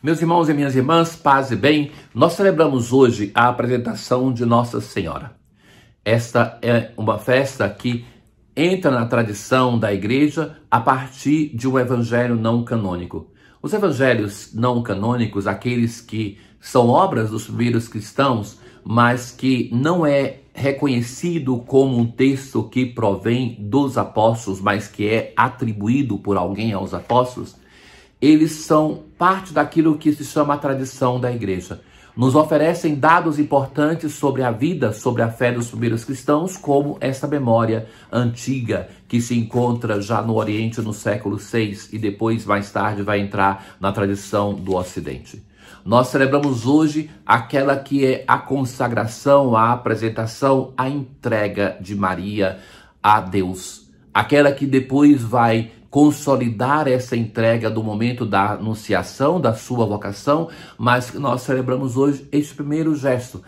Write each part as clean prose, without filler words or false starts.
Meus irmãos e minhas irmãs, paz e bem, nós celebramos hoje a apresentação de Nossa Senhora. Esta é uma festa que entra na tradição da igreja a partir de um evangelho não canônico. Os evangelhos não canônicos, aqueles que são obras dos primeiros cristãos, mas que não é reconhecido como um texto que provém dos apóstolos, mas que é atribuído por alguém aos apóstolos, eles são parte daquilo que se chama a tradição da igreja. Nos oferecem dados importantes sobre a vida, sobre a fé dos primeiros cristãos, como essa memória antiga que se encontra já no Oriente no século VI e depois, mais tarde, vai entrar na tradição do Ocidente. Nós celebramos hoje aquela que é a consagração, a apresentação, a entrega de Maria a Deus. Aquela que depois vai consolidar essa entrega do momento da anunciação da sua vocação, mas nós celebramos hoje esse primeiro gesto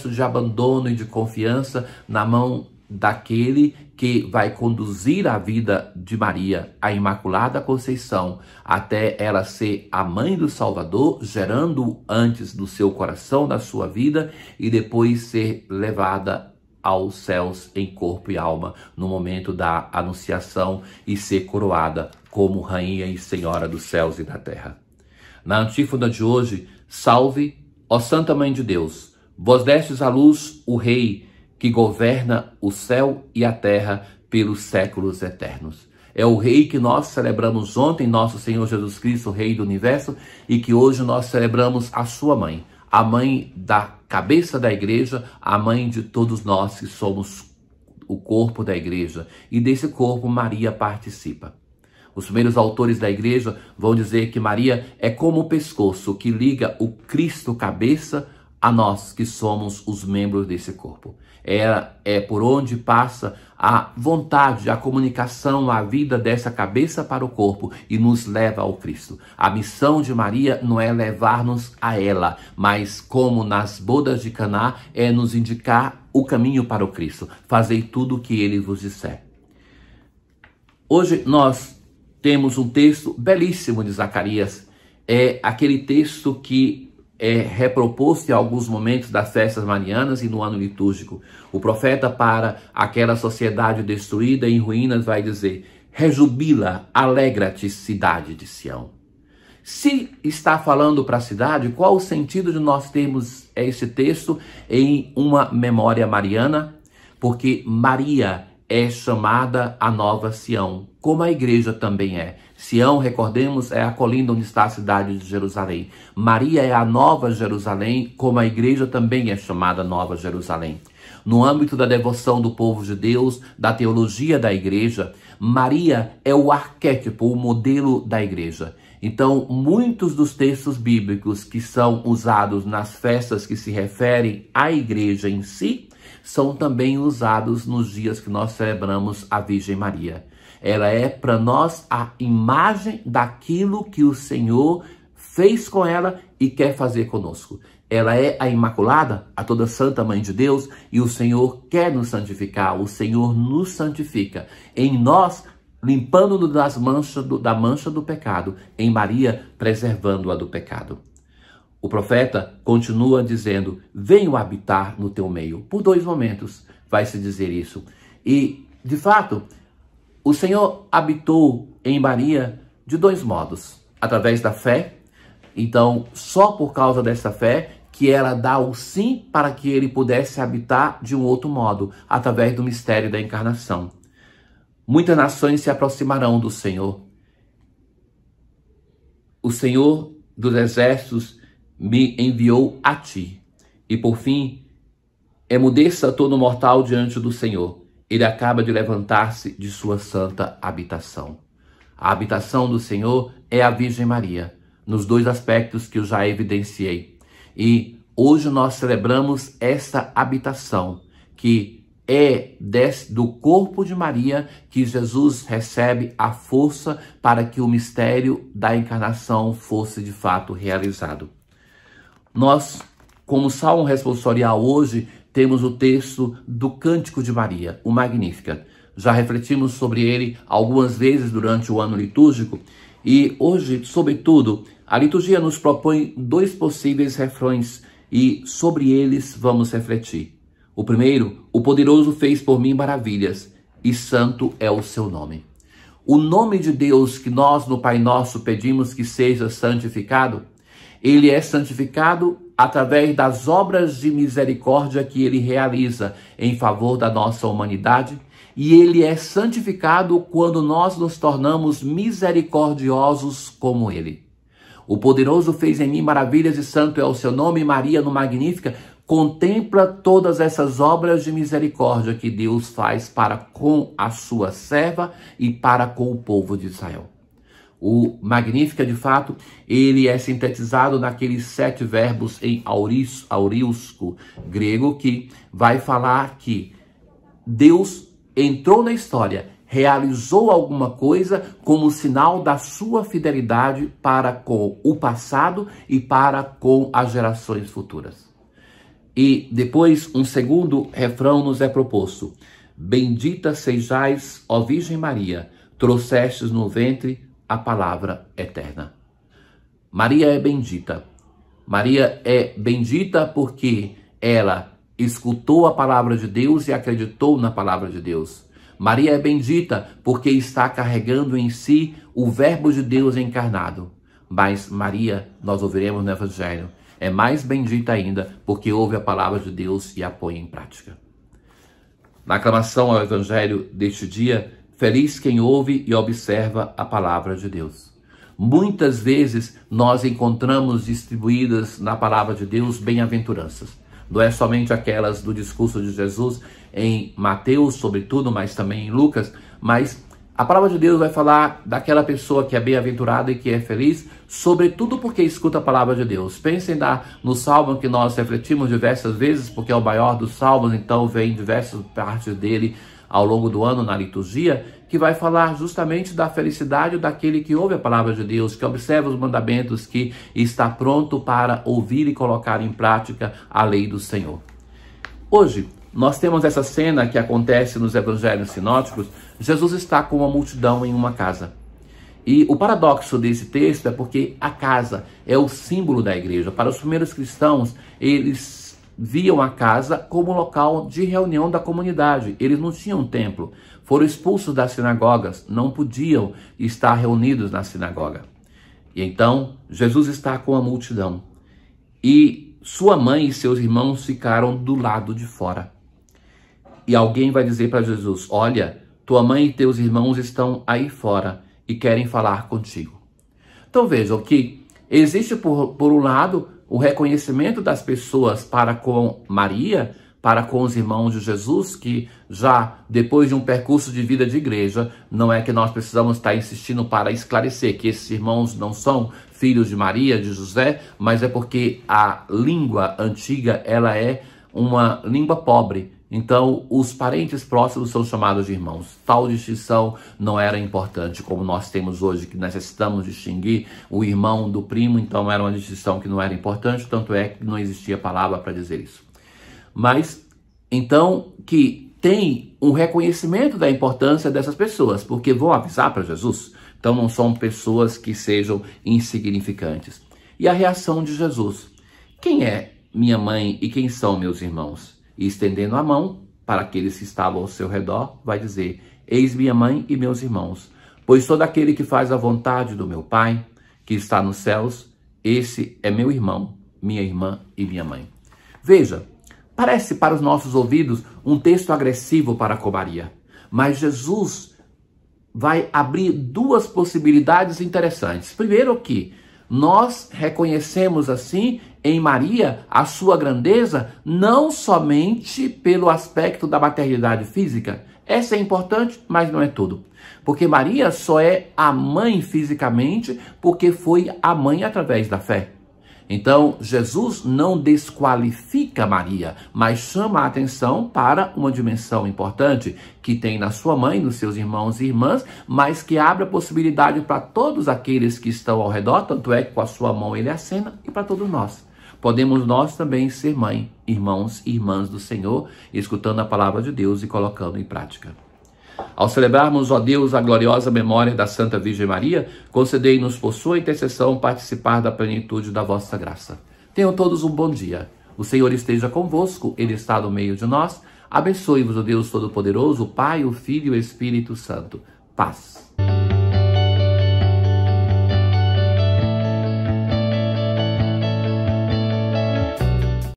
de abandono e de confiança na mão daquele que vai conduzir a vida de Maria, a Imaculada Conceição, até ela ser a mãe do Salvador, gerando antes do seu coração, da sua vida, e depois ser levada aos céus em corpo e alma no momento da anunciação e ser coroada como Rainha e Senhora dos céus e da terra. Na antífona de hoje, salve, ó Santa Mãe de Deus, vós destes à luz o Rei que governa o céu e a terra pelos séculos eternos. É o Rei que nós celebramos ontem, nosso Senhor Jesus Cristo, Rei do Universo, e que hoje nós celebramos a sua mãe, a mãe da cabeça da igreja, a mãe de todos nós que somos o corpo da igreja. E desse corpo Maria participa. Os primeiros autores da igreja vão dizer que Maria é como o pescoço que liga o Cristo cabeça a nós que somos os membros desse corpo. Ela é por onde passa a vontade, a comunicação, a vida dessa cabeça para o corpo e nos leva ao Cristo. A missão de Maria não é levar-nos a ela, mas como nas bodas de Caná, é nos indicar o caminho para o Cristo. Fazei tudo o que ele vos disser. Hoje nós temos um texto belíssimo de Zacarias. É aquele texto que é reproposto em alguns momentos das festas marianas e no ano litúrgico. O profeta, para aquela sociedade destruída em ruínas, vai dizer: rejubila, alegra-te, cidade de Sião. Se está falando para a cidade, qual o sentido de nós termos esse texto em uma memória mariana? Porque Maria é chamada a nova Sião, como a igreja também é. Sião, recordemos, é a colina onde está a cidade de Jerusalém. Maria é a nova Jerusalém, como a igreja também é chamada Nova Jerusalém. No âmbito da devoção do povo de Deus, da teologia da igreja, Maria é o arquétipo, o modelo da igreja. Então, muitos dos textos bíblicos que são usados nas festas que se referem à igreja em si, são também usados nos dias que nós celebramos a Virgem Maria. Ela é para nós a imagem daquilo que o Senhor fez com ela e quer fazer conosco. Ela é a Imaculada, a toda Santa Mãe de Deus, e o Senhor quer nos santificar, o Senhor nos santifica. Em nós, limpando-nos da mancha do pecado, em Maria, preservando-a do pecado. O profeta continua dizendo: venho habitar no teu meio. Por 2 momentos vai se dizer isso. E, de fato, o Senhor habitou em Maria de 2 modos. Através da fé. Então, só por causa dessa fé que ela dá o sim para que ele pudesse habitar de um outro modo, através do mistério da encarnação. Muitas nações se aproximarão do Senhor. O Senhor dos exércitos me enviou a ti. E por fim, emudeça todo mortal diante do Senhor. Ele acaba de levantar-se de sua santa habitação. A habitação do Senhor é a Virgem Maria, nos 2 aspectos que eu já evidenciei. E hoje nós celebramos essa habitação, que é do corpo de Maria que Jesus recebe a força para que o mistério da encarnação fosse de fato realizado. Nós, como salmo responsorial hoje, temos o texto do Cântico de Maria, o Magnificat. Já refletimos sobre ele algumas vezes durante o ano litúrgico e hoje, sobretudo, A liturgia nos propõe dois possíveis refrões e sobre eles vamos refletir. O primeiro, o poderoso fez por mim maravilhas e santo é o seu nome. O nome de Deus que nós no Pai Nosso pedimos que seja santificado, ele é santificado através das obras de misericórdia que ele realiza em favor da nossa humanidade, e ele é santificado quando nós nos tornamos misericordiosos como ele. O poderoso fez em mim maravilhas e santo é o seu nome. Maria, no Magnífica, contempla todas essas obras de misericórdia que Deus faz para com a sua serva e para com o povo de Israel. O Magnífica, de fato, ele é sintetizado naqueles 7 verbos em auríusco grego, que vai falar que Deus entrou na história, realizou alguma coisa como sinal da sua fidelidade para com o passado e para com as gerações futuras. E depois um segundo refrão nos é proposto. Bendita sejais, ó Virgem Maria, trouxestes no ventre a palavra eterna. Maria é bendita. Maria é bendita porque ela escutou a palavra de Deus e acreditou na palavra de Deus. Maria é bendita porque está carregando em si o Verbo de Deus encarnado. Mas Maria, nós ouviremos no Evangelho, é mais bendita ainda porque ouve a palavra de Deus e a põe em prática. Na aclamação ao Evangelho deste dia, feliz quem ouve e observa a palavra de Deus. Muitas vezes nós encontramos distribuídas na palavra de Deus bem-aventuranças. Não é somente aquelas do discurso de Jesus em Mateus, sobretudo, mas também em Lucas, mas a palavra de Deus vai falar daquela pessoa que é bem-aventurada e que é feliz, sobretudo porque escuta a palavra de Deus. Pensem no Salmo que nós refletimos diversas vezes, porque é o maior dos Salmos, então vem diversas partes dele ao longo do ano na liturgia, que vai falar justamente da felicidade daquele que ouve a palavra de Deus, que observa os mandamentos, que está pronto para ouvir e colocar em prática a lei do Senhor. Hoje, nós temos essa cena que acontece nos evangelhos sinóticos. Jesus está com uma multidão em uma casa. E o paradoxo desse texto é porque a casa é o símbolo da igreja. Para os primeiros cristãos, eles viam a casa como local de reunião da comunidade. Eles não tinham templo. Foram expulsos das sinagogas. Não podiam estar reunidos na sinagoga. E então, Jesus está com a multidão. E sua mãe e seus irmãos ficaram do lado de fora. E alguém vai dizer para Jesus, olha, tua mãe e teus irmãos estão aí fora e querem falar contigo. Então vejam que existe por um lado o reconhecimento das pessoas para com Maria, para com os irmãos de Jesus, que já depois de um percurso de vida de igreja, não é que nós precisamos estar insistindo para esclarecer que esses irmãos não são filhos de Maria, de José, mas é porque a língua antiga, ela é uma língua pobre. Então, os parentes próximos são chamados de irmãos. Tal distinção não era importante, como nós temos hoje, que necessitamos distinguir o irmão do primo. Então, era uma distinção que não era importante, tanto é que não existia palavra para dizer isso. Mas, então, que tem um reconhecimento da importância dessas pessoas, porque vão avisar para Jesus. Então, não são pessoas que sejam insignificantes. E a reação de Jesus. Quem é minha mãe e quem são meus irmãos? E estendendo a mão para aqueles que estavam ao seu redor, vai dizer, eis minha mãe e meus irmãos, pois todo aquele que faz a vontade do meu Pai, que está nos céus, esse é meu irmão, minha irmã e minha mãe. Veja, parece para os nossos ouvidos um texto agressivo para com Maria, mas Jesus vai abrir duas possibilidades interessantes. Primeiro que nós reconhecemos assim em Maria a sua grandeza, não somente pelo aspecto da maternidade física. Essa é importante, mas não é tudo. Porque Maria só é a mãe fisicamente porque foi a mãe através da fé. Então, Jesus não desqualifica Maria, mas chama a atenção para uma dimensão importante que tem na sua mãe, nos seus irmãos e irmãs, mas que abre a possibilidade para todos aqueles que estão ao redor, tanto é que com a sua mão ele acena, e para todos nós. Podemos nós também ser mãe, irmãos e irmãs do Senhor, escutando a palavra de Deus e colocando em prática. Ao celebrarmos, ó Deus, a gloriosa memória da Santa Virgem Maria, concedei-nos por sua intercessão participar da plenitude da vossa graça. Tenham todos um bom dia. O Senhor esteja convosco, Ele está no meio de nós. Abençoe-vos o Deus Todo-Poderoso, o Pai, o Filho e o Espírito Santo. Paz.